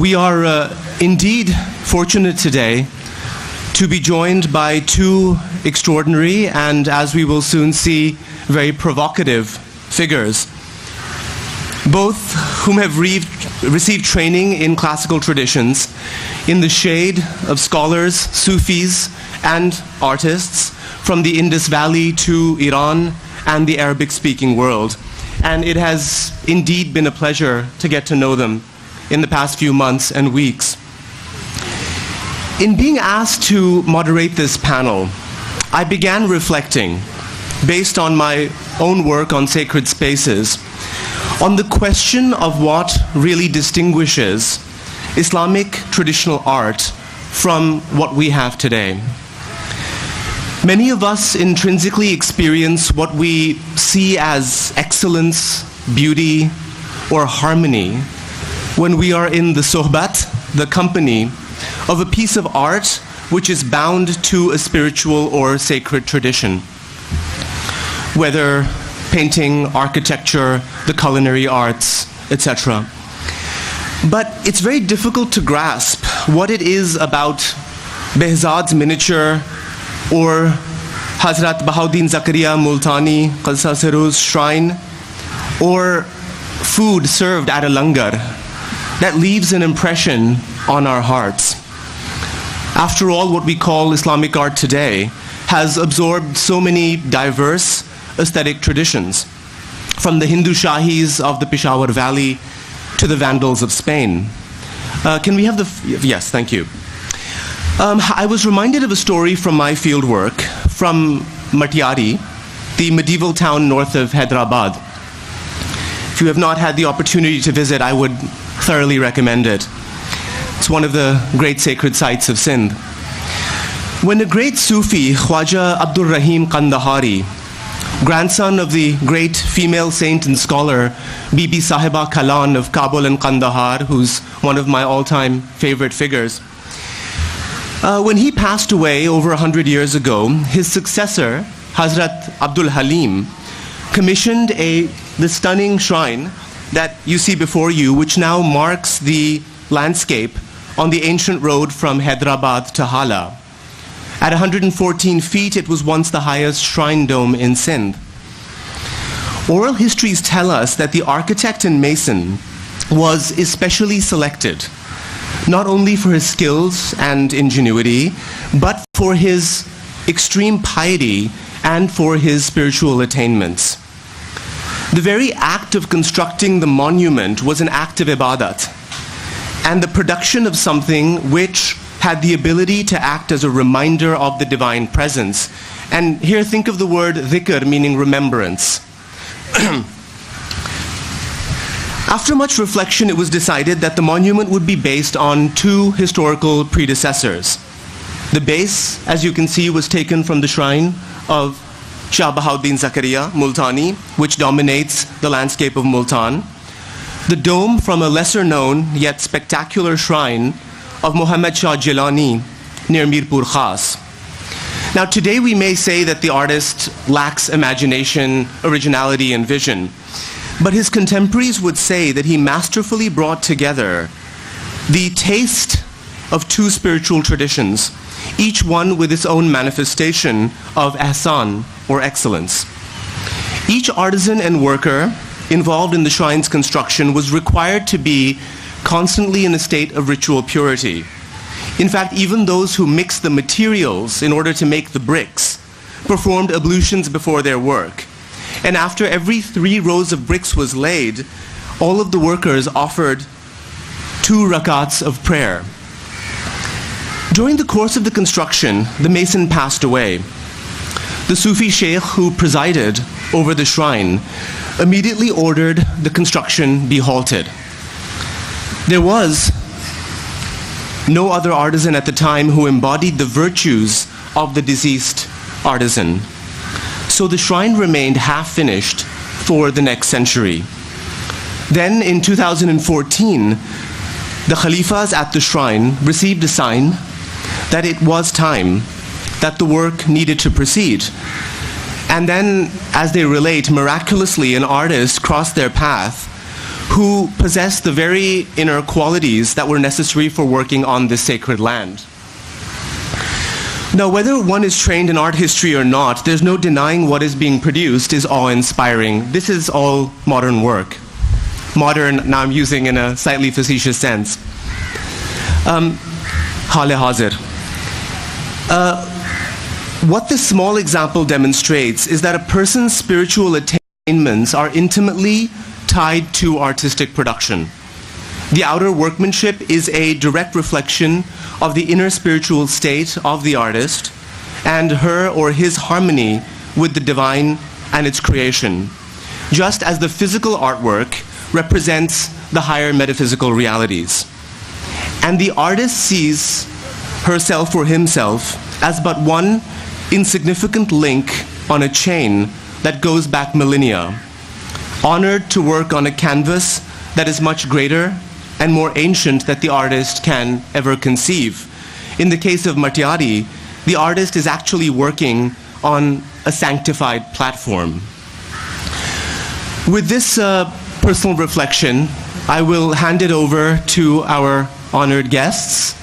We are indeed fortunate today to be joined by two extraordinary and, as we will soon see, very provocative figures, both whom have received training in classical traditions in the shade of scholars, Sufis, and artists from the Indus Valley to Iran and the Arabic-speaking world. And it has indeed been a pleasure to get to know them in the past few months and weeks. In being asked to moderate this panel, I began reflecting, based on my own work on sacred spaces, on the question of what really distinguishes Islamic traditional art from what we have today. Many of us intrinsically experience what we see as excellence, beauty, or harmony when we are in the sohbat, the company, of a piece of art which is bound to a spiritual or sacred tradition. Whether painting, architecture, the culinary arts, etc. But it's very difficult to grasp what it is about Behzad's miniature or Hazrat Bahauddin Zakaria Multani Qalsa Siru's shrine, or food served at a langar that leaves an impression on our hearts. After all, what we call Islamic art today has absorbed so many diverse aesthetic traditions, from the Hindu Shahis of the Peshawar Valley to the Vandals of Spain. Can we have yes, thank you. I was reminded of a story from my fieldwork from Matiari, the medieval town north of Hyderabad. If you have not had the opportunity to visit, I would thoroughly recommend it. It's one of the great sacred sites of Sindh. When a great Sufi, Khwaja Abdul Rahim Kandahari, grandson of the great female saint and scholar Bibi Sahiba Kalan of Kabul and Kandahar, who's one of my all-time favorite figures, when he passed away over 100 years ago, his successor, Hazrat Abdul Halim, commissioned the stunning shrine that you see before you, which now marks the landscape on the ancient road from Hyderabad to Hala. At 114 feet, it was once the highest shrine dome in Sindh. Oral histories tell us that the architect and mason was especially selected, not only for his skills and ingenuity, but for his extreme piety and for his spiritual attainments. The very act of constructing the monument was an act of ibadat, and the production of something which had the ability to act as a reminder of the divine presence. And here think of the word dhikr, meaning remembrance. After much reflection, it was decided that the monument would be based on two historical predecessors. The base, as you can see, was taken from the shrine of Shah Bahauddin Zakaria Multani, which dominates the landscape of Multan. The dome from a lesser known yet spectacular shrine of Muhammad Shah Jilani near Mirpur Khas. Now today we may say that the artist lacks imagination, originality, and vision, but his contemporaries would say that he masterfully brought together the taste of two spiritual traditions, each one with its own manifestation of ihsan, or excellence. Each artisan and worker involved in the shrine's construction was required to be constantly in a state of ritual purity. In fact, even those who mixed the materials in order to make the bricks performed ablutions before their work. And after every 3 rows of bricks was laid, all of the workers offered 2 rakats of prayer. During the course of the construction, the mason passed away. The Sufi sheikh who presided over the shrine immediately ordered the construction be halted. There was no other artisan at the time who embodied the virtues of the deceased artisan. So the shrine remained half finished for the next century. Then in 2014, the Khalifas at the shrine received a sign that it was time, that the work needed to proceed. And then, as they relate, miraculously an artist crossed their path who possessed the very inner qualities that were necessary for working on this sacred land. Now, whether one is trained in art history or not, there's no denying what is being produced is awe-inspiring. This is all modern work. Modern, now I'm using in a slightly facetious sense. Hale hazir. What this small example demonstrates is that a person's spiritual attainments are intimately tied to artistic production. The outer workmanship is a direct reflection of the inner spiritual state of the artist and her or his harmony with the divine and its creation, just as the physical artwork represents the higher metaphysical realities. And the artist sees herself or himself as but one insignificant link on a chain that goes back millennia, honored to work on a canvas that is much greater and more ancient than the artist can ever conceive. In the case of Martiari, the artist is actually working on a sanctified platform. With this personal reflection, I will hand it over to our honored guests.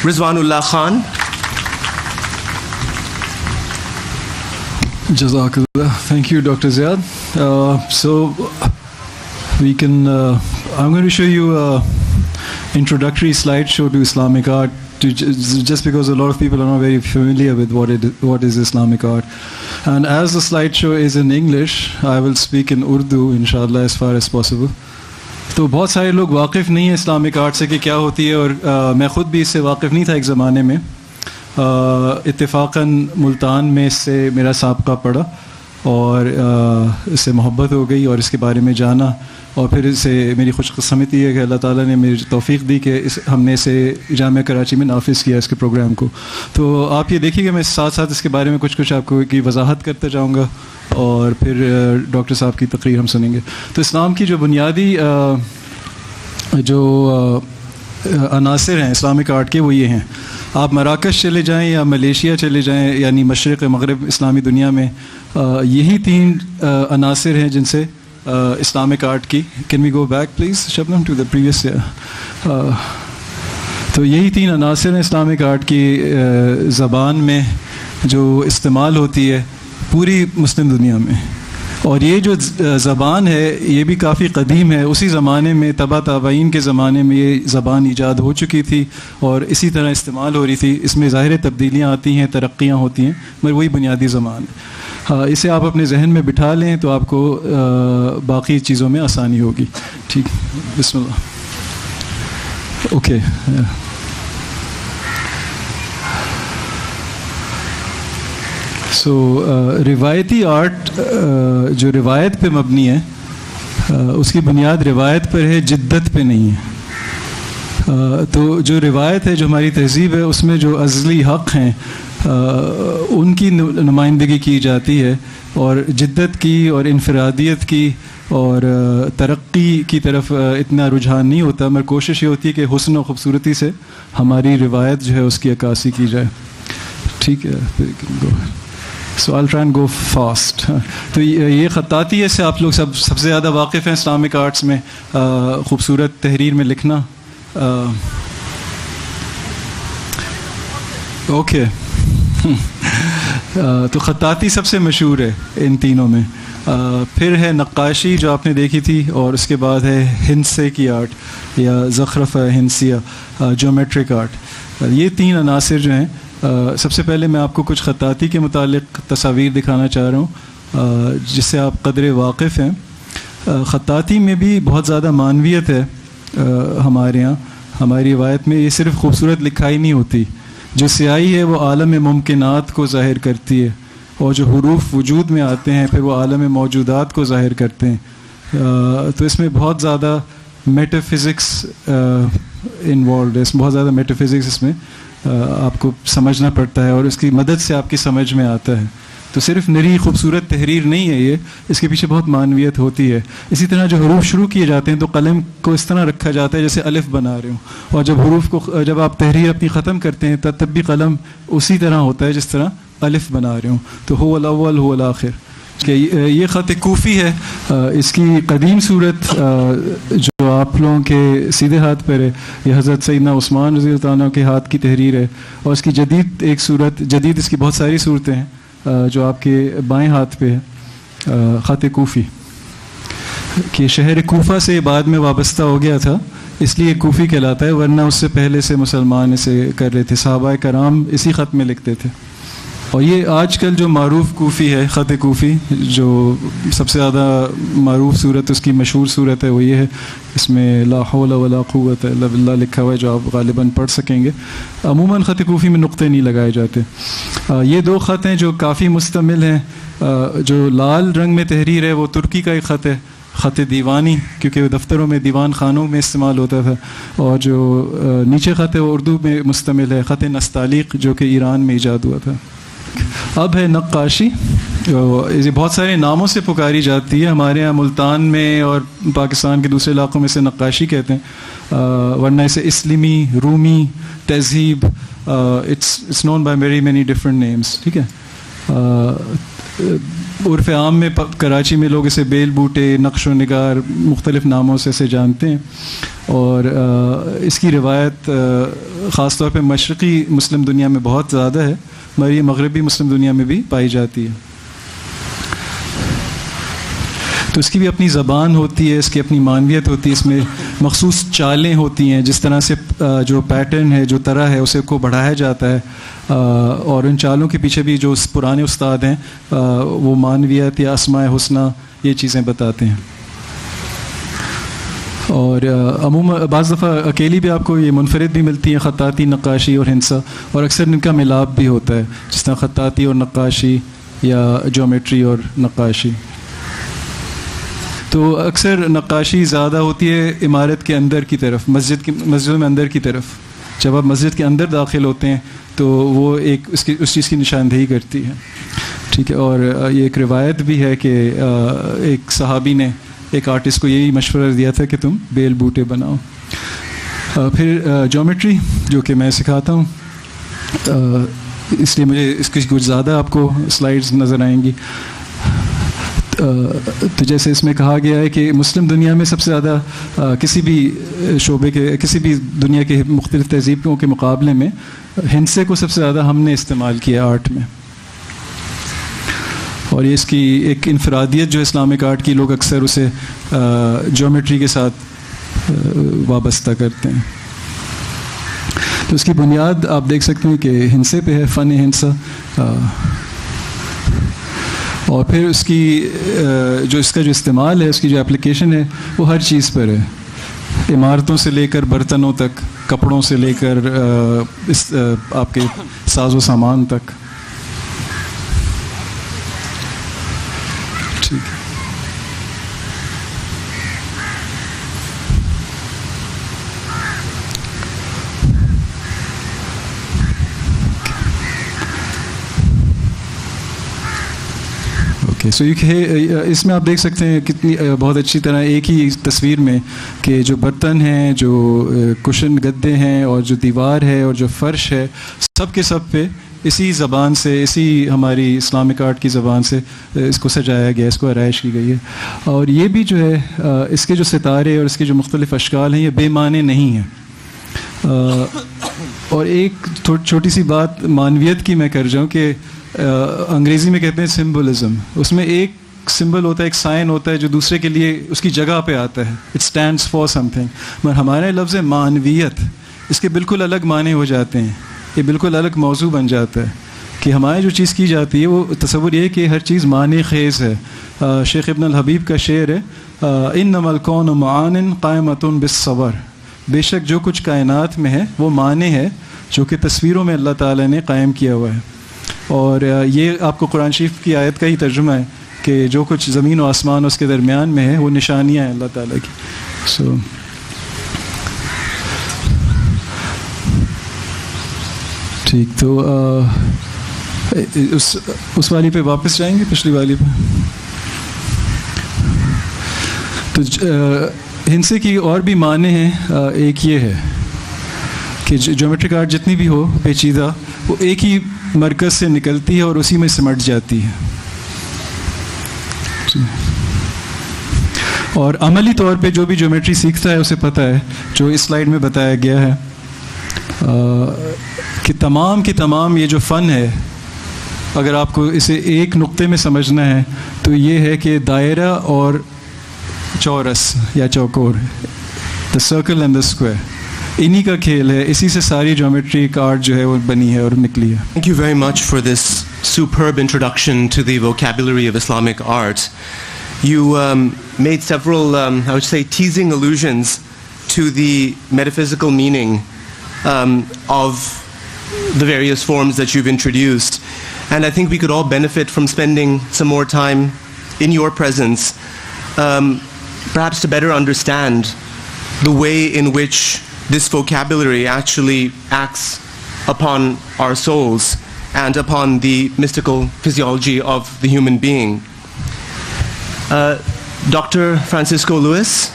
Rizwanullah Khan. Jazakallah. Thank you, Dr. Ziad. So we can, I'm going to show you an introductory slideshow to Islamic art, just because a lot of people are not very familiar with what is Islamic art. And as the slideshow is in English, I will speak in Urdu, inshallah, as far as possible. تو بہت سارے لوگ واقف نہیں ہیں Islamic art سے کہ کیا ہوتی ہے، اور میں خود بھی اس سے واقف نہیں تھا ایک زمانے میں. اتفاقاً ملتان میں اس سے میرا سابقہ پڑا اور اس سے محبت ہو گئی اور اس کے بارے میں جانا، اور پھر اسے میری خوش قسمتی ہے کہ اللہ تعالیٰ نے مجھے توفیق دی کہ ہم نے اسے جامعہ کراچی میں نافذ کیا اس کے پروگرام کو. تو آپ یہ دیکھیے کہ میں ساتھ ساتھ اس کے بارے میں کچھ آپ کو کی وضاحت کرتا جاؤں گا اور پھر ڈاکٹر صاحب کی تقریر ہم سنیں گے. تو اسلام کی جو بنیادی جو عناصر ہیں اسلامک آرٹ کے وہ یہ ہیں. آپ مراکش چلے جائیں یا ملیشیا چلے جائیں، یعنی مشرق مغرب اسلامی دنیا میں یہی تین عناصر ہیں جن سے اسلامک آرٹ کی. Can we go back please Shabnam to the previous. تو یہی تین عناصر ہیں اسلامک آرٹ کی زبان میں جو استعمال ہوتی ہے پوری مسلم دنیا میں. اور یہ جو زبان ہے یہ بھی کافی قدیم ہے. اسی زمانے میں تبا تابعین کے زمانے میں یہ زبان ایجاد ہو چکی تھی اور اسی طرح استعمال ہو رہی تھی. اس میں ظاہر تبدیلیاں آتی ہیں، ترقیاں ہوتی ہیں، مگر وہی بنیادی زبان ہے. اسے آپ اپنے ذہن میں بٹھا لیں تو آپ کو باقی چیزوں میں آسانی ہوگی. ٹھیک، بسم اللہ. اوکے. سو روایتی آرٹ جو روایت پہ مبنی ہے اس کی بنیاد روایت پر ہے، جدت پہ نہیں ہے. تو جو روایت ہے، جو ہماری تہذیب ہے، اس میں جو ازلی حق ہیں ان کی نمائندگی کی جاتی ہے، اور جدت کی اور انفرادیت کی اور ترقی کی طرف اتنا رجحان نہیں ہوتا. مگر کوشش یہ ہوتی ہے کہ حسن و خوبصورتی سے ہماری روایت جو ہے اس کی عکاسی کی جائے. ٹھیک ہے. سو I'll try and go fast. تو یہ خطاطی ہے، سے آپ لوگ سب سے زیادہ واقف ہیں اسلامک آرٹس میں، خوبصورت تحریر میں لکھنا. اوکے. تو خطاطی سب سے مشہور ہے ان تینوں میں. پھر ہے نقاشی جو آپ نے دیکھی تھی، اور اس کے بعد ہے ہندسے کی آرٹ یا زخرفہ ہندسیہ، جیومیٹرک آرٹ. یہ تین عناصر جو ہیں، سب سے پہلے میں آپ کو کچھ خطاطی کے متعلق تصاویر دکھانا چاہ رہا ہوں جس سے آپ قدر واقف ہیں. خطاطی میں بھی بہت زیادہ معنویت ہے ہمارے یہاں. ہماری روایت میں یہ صرف خوبصورت لکھائی نہیں ہوتی. جو سیاہی ہے وہ عالم ممکنات کو ظاہر کرتی ہے، اور جو حروف وجود میں آتے ہیں پھر وہ عالم موجودات کو ظاہر کرتے ہیں. تو اس میں بہت زیادہ میٹا فزکس انوالوڈ ہے. بہت زیادہ میٹا فزکس اس میں آپ کو سمجھنا پڑتا ہے، اور اس کی مدد سے آپ کی سمجھ میں آتا ہے. تو صرف نری خوبصورت تحریر نہیں ہے یہ، اس کے پیچھے بہت معنویت ہوتی ہے. اسی طرح جو حروف شروع کیے جاتے ہیں تو قلم کو اس طرح رکھا جاتا ہے جیسے الف بنا رہے ہوں، اور جب حروف کو جب آپ تحریر اپنی ختم کرتے ہیں تب بھی قلم اسی طرح ہوتا ہے جس طرح الف بنا رہے ہوں. تو هو الاول هو الاخر. کہ یہ خط کوفی ہے. اس کی قدیم صورت جو آپ لوگوں کے سیدھے ہاتھ پر ہے یہ حضرت سیدنا عثمان رضی اللہ عنہ کے ہاتھ کی تحریر ہے. اور اس کی جدید ایک صورت، جدید اس کی بہت ساری صورتیں ہیں جو آپ کے بائیں ہاتھ پہ ہے. خط کوفی کہ شہر کوفہ سے بعد میں وابستہ ہو گیا تھا اس لیے کوفی کہلاتا ہے، ورنہ اس سے پہلے سے مسلمان اسے کر رہے تھے. صحابہ کرام اسی خط میں لکھتے تھے. اور یہ آج کل جو معروف کوفی ہے، خط کوفی، جو سب سے زیادہ معروف صورت، اس کی مشہور صورت ہے وہ یہ ہے، اس میں لا حول ولا قوت الا باللہ لکھا ہوا ہے، جو آپ غالباً پڑھ سکیں گے. عموماً خط کوفی میں نقطے نہیں لگائے جاتے. یہ دو خط ہیں جو کافی مستمل ہیں. جو لال رنگ میں تحریر ہے وہ ترکی کا ایک خط ہے، خط دیوانی، کیونکہ دفتروں میں دیوان خانوں میں استعمال ہوتا تھا. اور جو نیچے خط ہے وہ اردو میں مشتمل ہے، خط نستعلیق، جو کہ ایران میں ایجاد ہوا تھا. اب ہے نقاشی. یہ بہت سارے ناموں سے پکاری جاتی ہے. ہمارے یہاں ملتان میں اور پاکستان کے دوسرے علاقوں میں سے نقاشی کہتے ہیں، ورنہ اسے اسلامی، رومی، تہذیب، it's known by very many different names. ٹھیک ہے. عرف عام میں کراچی میں لوگ اسے بیل بوٹے، نقش و نگار، مختلف ناموں سے اسے جانتے ہیں. اور اس کی روایت خاص طور پہ مشرقی مسلم دنیا میں بہت زیادہ ہے، ہماری مغربی مسلم دنیا میں بھی پائی جاتی ہے. تو اس کی بھی اپنی زبان ہوتی ہے، اس کی اپنی معنویت ہوتی ہے، اس میں مخصوص چالیں ہوتی ہیں، جس طرح سے جو پیٹرن ہے، جو طرح ہے، اسے کو بڑھایا جاتا ہے. اور ان چالوں کے پیچھے بھی جو پرانے استاد ہیں وہ معنویت یا اسماء حسنہ یہ چیزیں بتاتے ہیں. اور عموماً بعض دفعہ اکیلی بھی آپ کو یہ منفرد بھی ملتی ہیں، خطاطی، نقاشی اور ہندسہ، اور اکثر ان کا ملاپ بھی ہوتا ہے، جس طرح خطاطی اور نقاشی یا جیومیٹری اور نقاشی. تو اکثر نقاشی زیادہ ہوتی ہے عمارت کے اندر کی طرف، مسجدوں میں اندر کی طرف. جب آپ مسجد کے اندر داخل ہوتے ہیں تو وہ اس چیز کی نشاندہی کرتی ہے. ٹھیک ہے. اور یہ ایک روایت بھی ہے کہ ایک صحابی نے ایک آرٹسٹ کو یہی مشورہ دیا تھا کہ تم بیل بوٹے بناؤ. پھر جیومیٹری، جو کہ میں سکھاتا ہوں، اس لیے مجھے اس کی کچھ زیادہ آپ کو سلائیڈز نظر آئیں گی. تو جیسے اس میں کہا گیا ہے کہ مسلم دنیا میں سب سے زیادہ کسی بھی شعبے کے، کسی بھی دنیا کے مختلف تہذیبوں کے مقابلے میں ہندسے کو سب سے زیادہ ہم نے استعمال کیا آرٹ میں. اور یہ اس کی ایک انفرادیت جو اسلامک آرٹ کی، لوگ اکثر اسے جیومیٹری کے ساتھ وابستہ کرتے ہیں. تو اس کی بنیاد آپ دیکھ سکتے ہیں کہ ہندسے پہ ہے، فن ہندسہ. اور پھر اس کی جو اس کا جو استعمال ہے، اس کی جو اپلیکیشن ہے، وہ ہر چیز پر ہے، عمارتوں سے لے کر برتنوں تک، کپڑوں سے لے کر آپ کے ساز و سامان تک. ٹھیک ہے. سو اس میں آپ دیکھ سکتے ہیں کتنی بہت اچھی طرح ایک ہی تصویر میں کہ جو برتن ہیں، جو کشن گدے ہیں، اور جو دیوار ہے، اور جو فرش ہے، سب کے سب پہ اسی زبان سے، اسی ہماری اسلامک آرٹ کی زبان سے اس کو سجایا گیا، اس کو آرائش کی گئی ہے. اور یہ بھی جو ہے اس کے جو ستارے اور اس کے جو مختلف اشکال ہیں، یہ بے معنی نہیں ہیں. اور ایک چھوٹی سی بات معنویت کی میں کر جاؤں کہ انگریزی میں کہتے ہیں سمبولزم. اس میں ایک سمبل ہوتا ہے، ایک سائن ہوتا ہے جو دوسرے کے لیے اس کی جگہ پہ آتا ہے، it stands for some thing. مگر ہمارے لفظ معنویت، اس کے بالکل الگ معنی ہو جاتے ہیں، یہ بالکل الگ موضوع بن جاتا ہے کہ ہماری جو چیز کی جاتی ہے وہ تصور یہ ہے کہ ہر چیز معنی خیز ہے. شیخ ابن الحبیب کا شعر ہے، انما الکون معان قائمۃ بالصور. بے شک جو کچھ کائنات میں ہے وہ معنی ہے جو کہ تصویروں میں اللہ تعالیٰ نے قائم کیا ہوا ہے. اور یہ آپ کو قرآن شریف کی آیت کا ہی ترجمہ ہے کہ جو کچھ زمین و آسمان اس کے درمیان میں ہے وہ نشانیاں ہیں اللہ تعالیٰ کی. سو ٹھیک. تو اس والی پہ واپس جائیں گے، پچھلی والی پہ. تو ہندسے کی اور بھی معنی ہیں. ایک یہ ہے کہ جیومیٹرک آرٹ جتنی بھی ہو پیچیدہ، وہ ایک ہی مرکز سے نکلتی ہے اور اسی میں سمٹ جاتی ہے. और अमली तौर पे जो भी ज्योमेट्री सीखता है उसे पता है जो इस स्लाइड में बताया गया है कि तमाम की तमाम ये जो फ़न है, अगर आपको इसे एक नुक्ते में समझना है तो ये है कि दायरा और चौरस या चौकोर, the circle and the square, इन्हीं का खेल है, इसी से सारी ज्योमेट्रिक आर्ट जो है वो बनी है और निकली है. Thank you very much for this superb introduction to the vocabulary of Islamic art. You made several, I would say, teasing allusions to the metaphysical meaning of the various forms that you've introduced. And I think we could all benefit from spending some more time in your presence, perhaps to better understand the way in which this vocabulary actually acts upon our souls and upon the mystical physiology of the human being. Dr. Francisco Lewis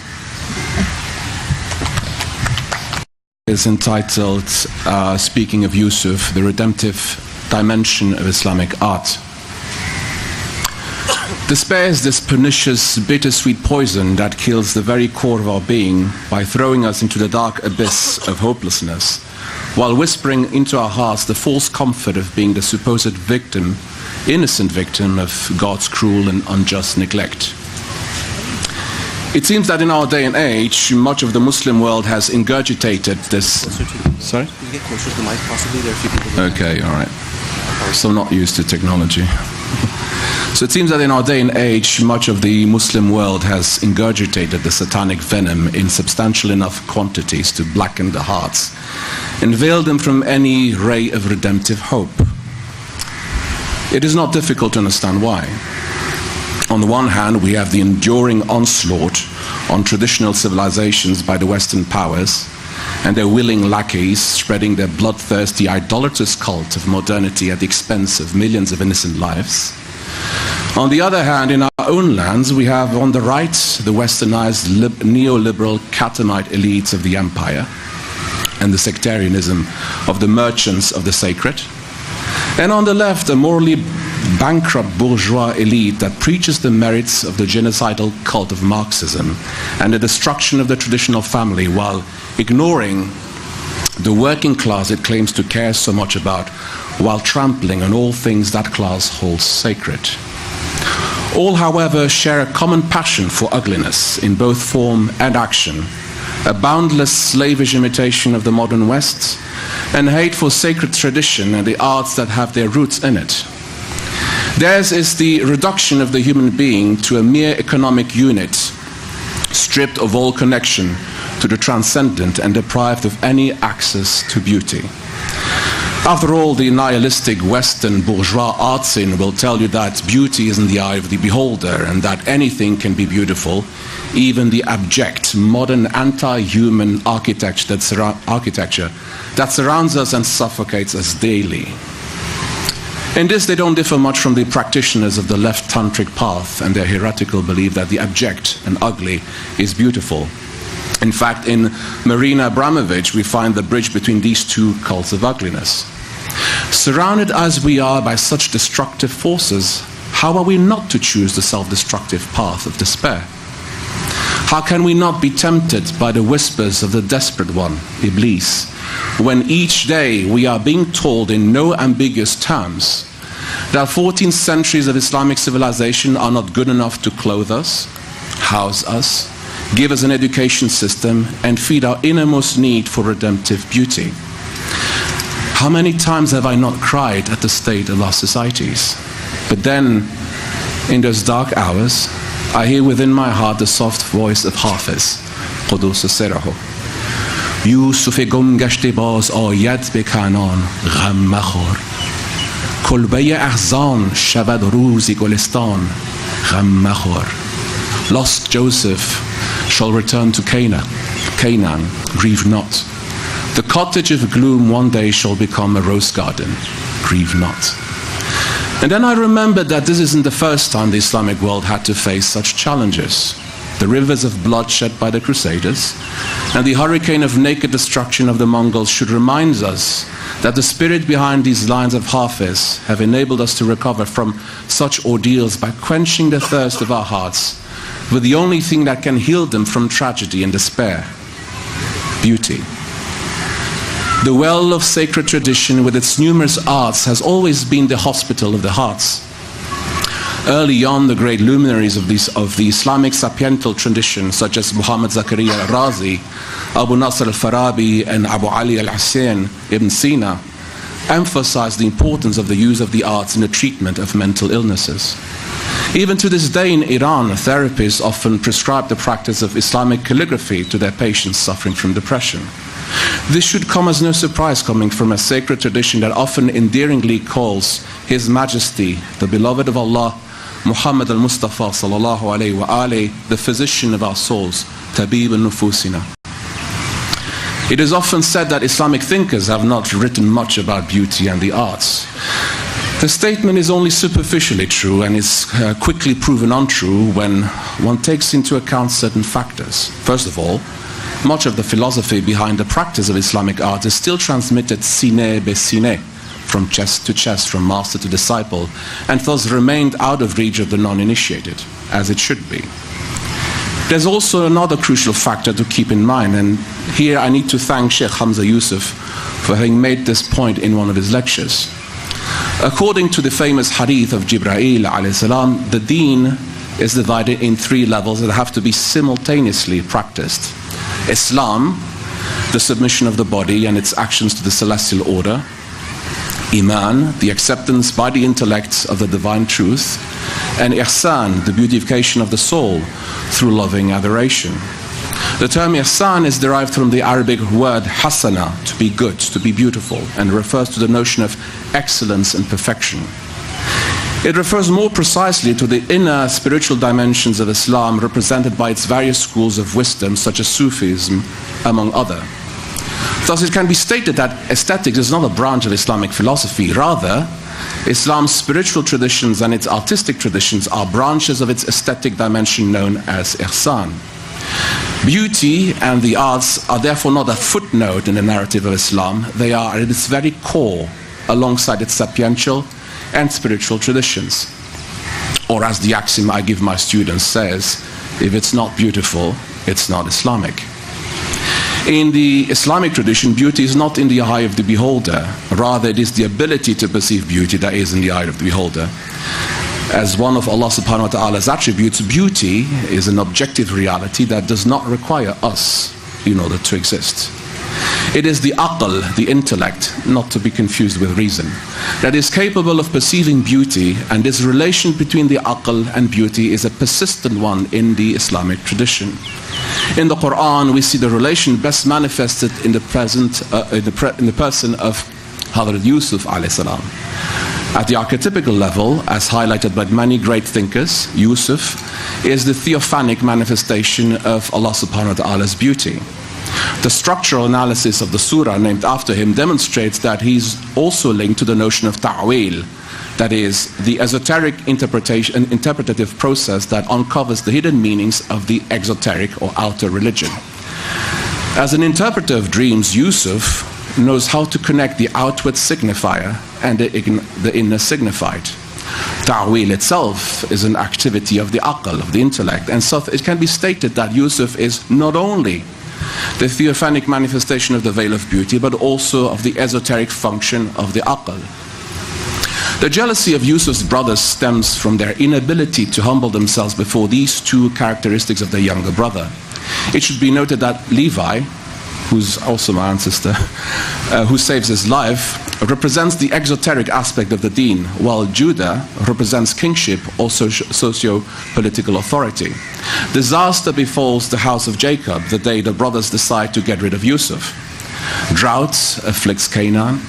is entitled Speaking of Yusuf, the Redemptive Dimension of Islamic Art. Despair is this pernicious, bittersweet poison that kills the very core of our being by throwing us into the dark abyss of hopelessness, while whispering into our hearts the false comfort of being the supposed victim, innocent victim of God's cruel and unjust neglect. It seems that in our day and age, much of the Muslim world has ingurgitated this... Sorry? Can you get closer to the mic, possibly? There are a few people. Okay, all right. So I'm not used to technology. So it seems that in our day and age, much of the Muslim world has ingurgitated the satanic venom in substantial enough quantities to blacken the hearts and veil them from any ray of redemptive hope. It is not difficult to understand why. On the one hand, we have the enduring onslaught on traditional civilizations by the Western powers and their willing lackeys spreading their bloodthirsty, idolatrous cult of modernity at the expense of millions of innocent lives. On the other hand, in our own lands, we have on the right the westernized neoliberal catamite elites of the empire and the sectarianism of the merchants of the sacred. And on the left, a morally bankrupt bourgeois elite that preaches the merits of the genocidal cult of Marxism and the destruction of the traditional family while ignoring the working class it claims to care so much about, while trampling on all things that class holds sacred. All, however, share a common passion for ugliness in both form and action, a boundless slavish imitation of the modern West, and hate for sacred tradition and the arts that have their roots in it. Theirs is the reduction of the human being to a mere economic unit, stripped of all connection to the transcendent and deprived of any access to beauty. After all, the nihilistic Western bourgeois art scene will tell you that beauty is in the eye of the beholder and that anything can be beautiful, even the abject, modern, anti-human architecture that surrounds us and suffocates us daily. In this, they don't differ much from the practitioners of the left tantric path and their heretical belief that the abject and ugly is beautiful. In fact, in Marina Abramovich, we find the bridge between these two cults of ugliness. Surrounded as we are by such destructive forces, how are we not to choose the self-destructive path of despair? How can we not be tempted by the whispers of the desperate one, Iblis, when each day we are being told in no ambiguous terms that 14 centuries of Islamic civilization are not good enough to clothe us, house us, give us an education system, and feed our innermost need for redemptive beauty? How many times have I not cried at the state of our societies? But then, in those dark hours, I hear within my heart the soft voice of Hafiz, Qudus Sirahu. یوسف گم گشته باز آید به کنعان غم مخور کلبه احزان شود روزی گلستان غم مخور. Lost Joseph shall return to Canaan, grieve not. The cottage of gloom one day shall become a rose garden, grieve not. And then I remembered that this isn't the first time the Islamic world had to face such challenges. The rivers of blood shed by the Crusaders, And the hurricane of naked destruction of the Mongols should remind us that the spirit behind these lines of Hafiz have enabled us to recover from such ordeals by quenching the thirst of our hearts with the only thing that can heal them from tragedy and despair: beauty. The well of sacred tradition with its numerous arts has always been the hospital of the hearts. Early on, the great luminaries of the Islamic sapiental tradition, such as Muhammad Zakaria al-Razi, Abu Nasr al-Farabi, and Abu Ali al-Hussein ibn Sina, emphasized the importance of the use of the arts in the treatment of mental illnesses. Even to this day in Iran, therapists often prescribe the practice of Islamic calligraphy to their patients suffering from depression. This should come as no surprise, coming from a sacred tradition that often endearingly calls His Majesty, the beloved of Allah, Muhammad al-Mustafa sallallahu alayhi wa alayhi, the physician of our souls, Tabib al-Nufusina. It is often said that Islamic thinkers have not written much about beauty and the arts. The statement is only superficially true and is quickly proven untrue when one takes into account certain factors. First of all, much of the philosophy behind the practice of Islamic art is still transmitted sine be sine, from chest to chest, from master to disciple, and thus remained out of reach of the non-initiated, as it should be. There's also another crucial factor to keep in mind, and here I need to thank Sheikh Hamza Yusuf for having made this point in one of his lectures. According to the famous hadith of Jibreel alayhi salam, the deen is divided in 3 levels that have to be simultaneously practiced. Islam, the submission of the body and its actions to the celestial order. Iman, the acceptance by the intellect of the divine truth. And Ihsan, the beautification of the soul through loving adoration. The term Ihsan is derived from the Arabic word hasana, to be good, to be beautiful, and refers to the notion of excellence and perfection. It refers more precisely to the inner spiritual dimensions of Islam represented by its various schools of wisdom, such as Sufism, among other. Thus, it can be stated that aesthetics is not a branch of Islamic philosophy. Rather, Islam's spiritual traditions and its artistic traditions are branches of its aesthetic dimension known as Ihsan. Beauty and the arts are therefore not a footnote in the narrative of Islam. They are at its very core, alongside its sapiential and spiritual traditions. Or as the axiom I give my students says, if it's not beautiful, it's not Islamic. In the Islamic tradition, beauty is not in the eye of the beholder. Rather, it is the ability to perceive beauty that is in the eye of the beholder. As one of Allah subhanahu wa ta'ala's attributes, beauty is an objective reality that does not require us in order to exist. It is the aql, the intellect, not to be confused with reason, that is capable of perceiving beauty, and this relation between the aql and beauty is a persistent one in the Islamic tradition. In the Quran, we see the relation best manifested in the person of Hazrat Yusuf alayhi salam. At the archetypical level, as highlighted by many great thinkers, Yusuf is the theophanic manifestation of Allah subhanahu wa ta'ala's beauty. The structural analysis of the surah named after him demonstrates that he's also linked to the notion of ta'wil, that is, the esoteric interpretative process that uncovers the hidden meanings of the exoteric or outer religion. As an interpreter of dreams, Yusuf knows how to connect the outward signifier and the inner signified. Ta'wil itself is an activity of the aql, of the intellect, and so it can be stated that Yusuf is not only the theophanic manifestation of the veil of beauty, but also of the esoteric function of the aql. The jealousy of Yusuf's brothers stems from their inability to humble themselves before these 2 characteristics of their younger brother. It should be noted that Levi, who's also my ancestor, who saves his life, represents the exoteric aspect of the deen, while Judah represents kingship or socio-political authority. Disaster befalls the house of Jacob the day the brothers decide to get rid of Yusuf. Drought afflicts Canaan.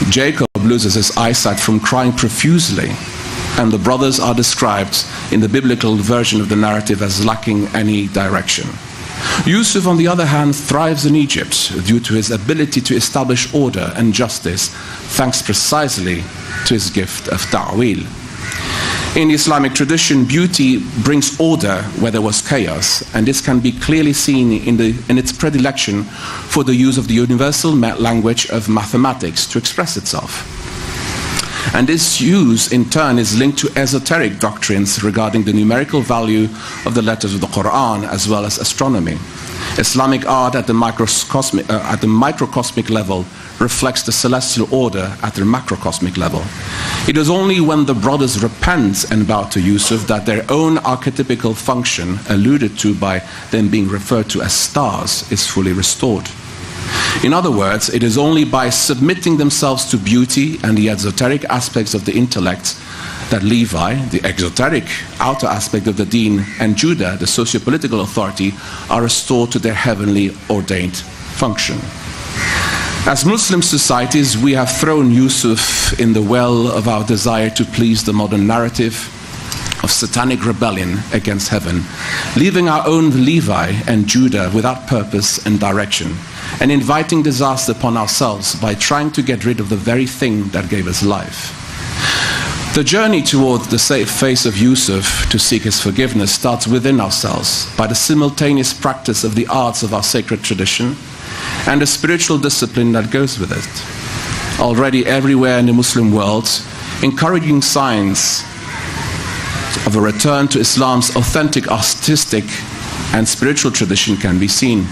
Jacob loses his eyesight from crying profusely, and the brothers are described in the biblical version of the narrative as lacking any direction. Yusuf, on the other hand, thrives in Egypt due to his ability to establish order and justice, thanks precisely to his gift of ta'wil. In the Islamic tradition, beauty brings order where there was chaos, and this can be clearly seen in its predilection for the use of the universal language of mathematics to express itself. And this use, in turn, is linked to esoteric doctrines regarding the numerical value of the letters of the Quran, as well as astronomy. Islamic art at the microcosmic level reflects the celestial order at the macrocosmic level. It is only when the brothers repent and bow to Yusuf that their own archetypical function, alluded to by them being referred to as stars, is fully restored. In other words, it is only by submitting themselves to beauty and the esoteric aspects of the intellect that Levi, the exoteric outer aspect of the deen, and Judah, the socio-political authority, are restored to their heavenly ordained function. As Muslim societies, we have thrown Yusuf in the well of our desire to please the modern narrative of satanic rebellion against heaven, leaving our own Levi and Judah without purpose and direction, and inviting disaster upon ourselves by trying to get rid of the very thing that gave us life. The journey toward the safe face of Yusuf to seek his forgiveness starts within ourselves by the simultaneous practice of the arts of our sacred tradition and the spiritual discipline that goes with it. Already everywhere in the Muslim world, encouraging signs of a return to Islam's authentic artistic and spiritual tradition can be seen.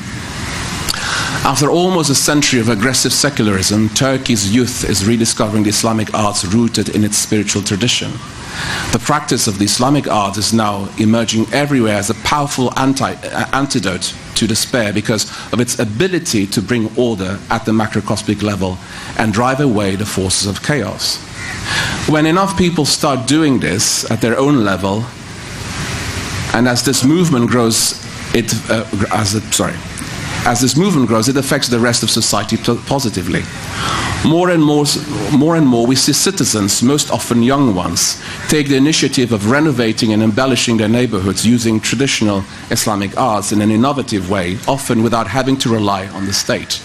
After almost a century of aggressive secularism, Turkey's youth is rediscovering the Islamic arts rooted in its spiritual tradition. The practice of the Islamic art is now emerging everywhere as a powerful antidote to despair because of its ability to bring order at the macrocosmic level and drive away the forces of chaos. When enough people start doing this at their own level, and as this movement grows, it affects the rest of society positively. More and more, we see citizens, most often young ones, take the initiative of renovating and embellishing their neighborhoods using traditional Islamic arts in an innovative way, often without having to rely on the state.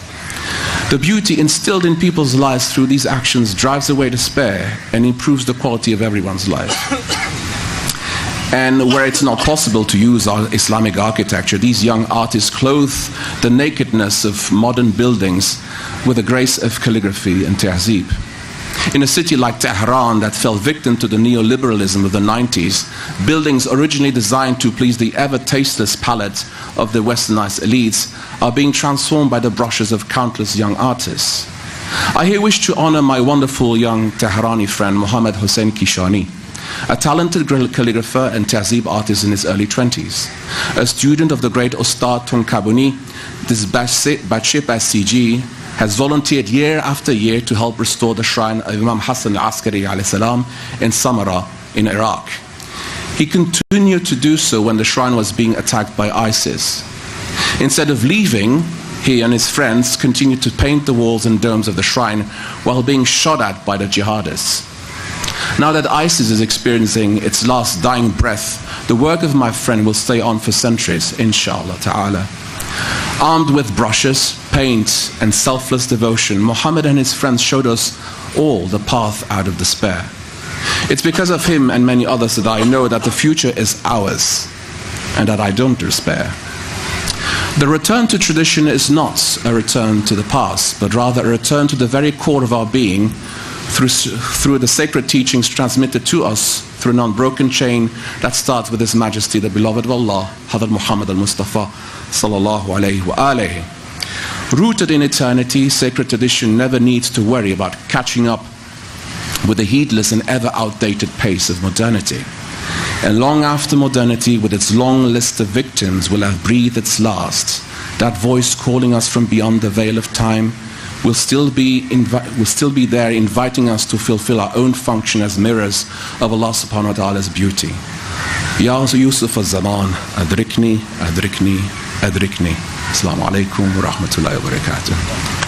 The beauty instilled in people's lives through these actions drives away despair and improves the quality of everyone's life. And where it's not possible to use our Islamic architecture, these young artists clothe the nakedness of modern buildings with the grace of calligraphy and tahzeeb. In a city like Tehran that fell victim to the neoliberalism of the 90s, buildings originally designed to please the ever-tasteless palate of the westernized elites are being transformed by the brushes of countless young artists. I here wish to honor my wonderful young Tehrani friend, Mohammad Hossein Kishani, a talented calligrapher and tahzeeb artist in his early 20s. A student of the great Ustad Tonkabuni, this Batship as CG has volunteered year after year to help restore the shrine of Imam Hassan al-Askari alayhi salam in Samarra in Iraq. He continued to do so when the shrine was being attacked by ISIS. Instead of leaving, he and his friends continued to paint the walls and domes of the shrine while being shot at by the jihadists. Now that ISIS is experiencing its last dying breath, the work of my friend will stay on for centuries, inshallah ta'ala. Armed with brushes, paint, and selfless devotion, Muhammad and his friends showed us all the path out of despair. It's because of him and many others that I know that the future is ours, and that I don't despair. The return to tradition is not a return to the past, but rather a return to the very core of our being through the sacred teachings transmitted to us through an unbroken chain that starts with His Majesty, the beloved of Allah, Hazrat Muhammad al-Mustafa sallallahu alayhi wa alihi. Rooted in eternity, sacred tradition never needs to worry about catching up with the heedless and ever outdated pace of modernity. And long after modernity, with its long list of victims, will have breathed its last, that voice calling us from beyond the veil of time will still be there, inviting us to fulfill our own function as mirrors of Allah subhanahu wa ta'ala's beauty. Ya Yusuf al-Zaman, adrikni, adrikni, adrikni. Assalamu alaikum wa rahmatullahi wa barakatuh.